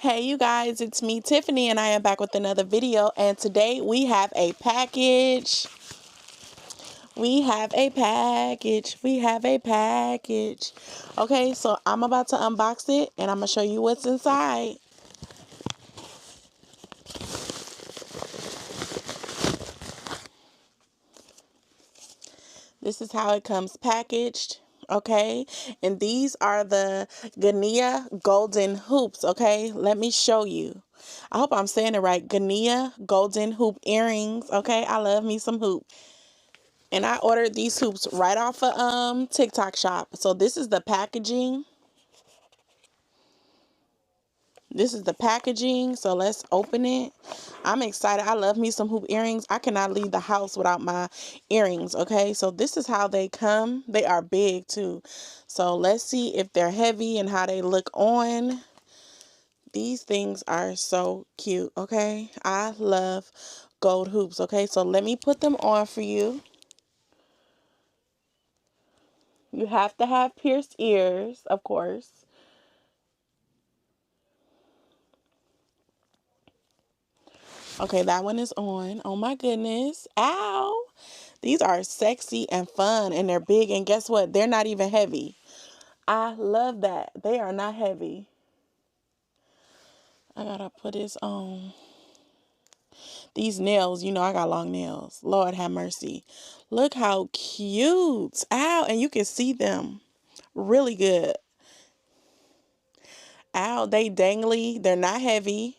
Hey you guys, it's me Tiffany and I am back with another video, and today we have a package. We have a package. Okay, so I'm about to unbox it and I'm going to show you what's inside. This is how it comes packaged. Okay, and these are the Gania golden hoops. Okay, let me show you. I hope I'm saying it right. Gania golden hoop earrings. Okay, I love me some hoops. And I ordered these hoops right off of TikTok shop. So this is the packaging. So let's open it. I'm excited. I love me some hoop earrings. I cannot leave the house without my earrings. Okay, so this is how they come. They are big too. So let's see if they're heavy and how they look on. These things are so cute. Okay, I love gold hoops. Okay, so let me put them on for you. You have to have pierced ears, of course. Okay, that one is on. Oh my goodness. Ow. These are sexy and fun, and they're big, and guess what? They're not even heavy. I love that. They are not heavy. I gotta put this on. These nails, you know I got long nails. Lord have mercy. Look how cute. Ow, and you can see them really good. Ow, they dangly. They're not heavy.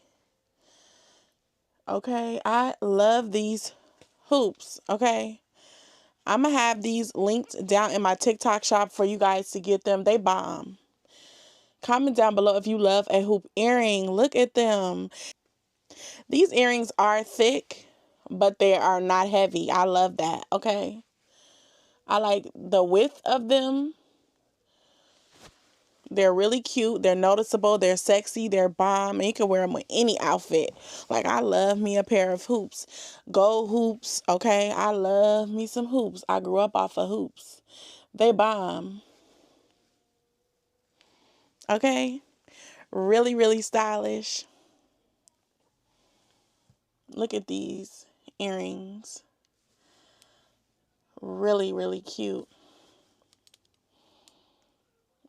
Okay, I love these hoops. Okay. I'm going to have these linked down in my TikTok shop for you guys to get them. They bomb. Comment down below if you love a hoop earring. Look at them. These earrings are thick, but they are not heavy. I love that, okay? I like the width of them. They're really cute. They're noticeable. They're sexy. They're bomb. And you can wear them with any outfit. Like, I love me a pair of hoops. Gold hoops, okay? I love me some hoops. I grew up off of hoops. They bomb. Okay? Really, really stylish. Look at these earrings. Really, really cute.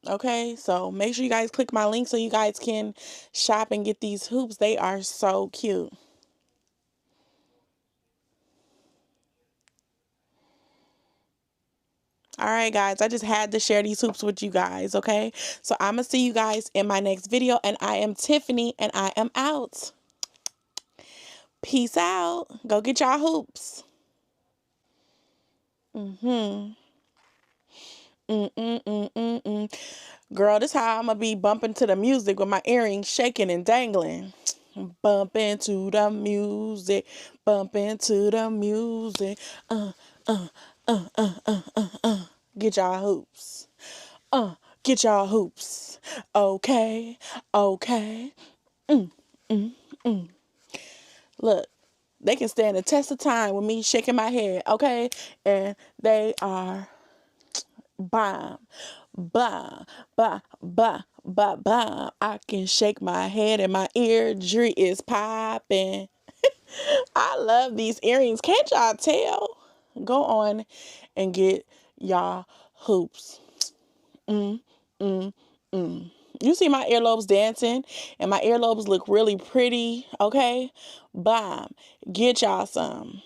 Okay, so make sure you guys click my link so you guys can shop and get these hoops. They are so cute. All right, guys, I just had to share these hoops with you guys, okay? So I'm going to see you guys in my next video, and I am Tiffany, and I am out. Peace out. Go get y'all hoops. Girl, this how I'm going to be bumping to the music with my earrings shaking and dangling. Bumping to the music, bumping to the music. Get y'all hoops. Get y'all hoops. Okay, okay. Look, they can stand the test of time with me shaking my head, okay? And they are bomb. Bomb, bomb, bomb, bomb, bomb. I can shake my head and my eardrum is popping. I love these earrings. Can't y'all tell? Go on and get y'all hoops. You see my earlobes dancing, and my earlobes look really pretty, okay? Bomb. Get y'all some.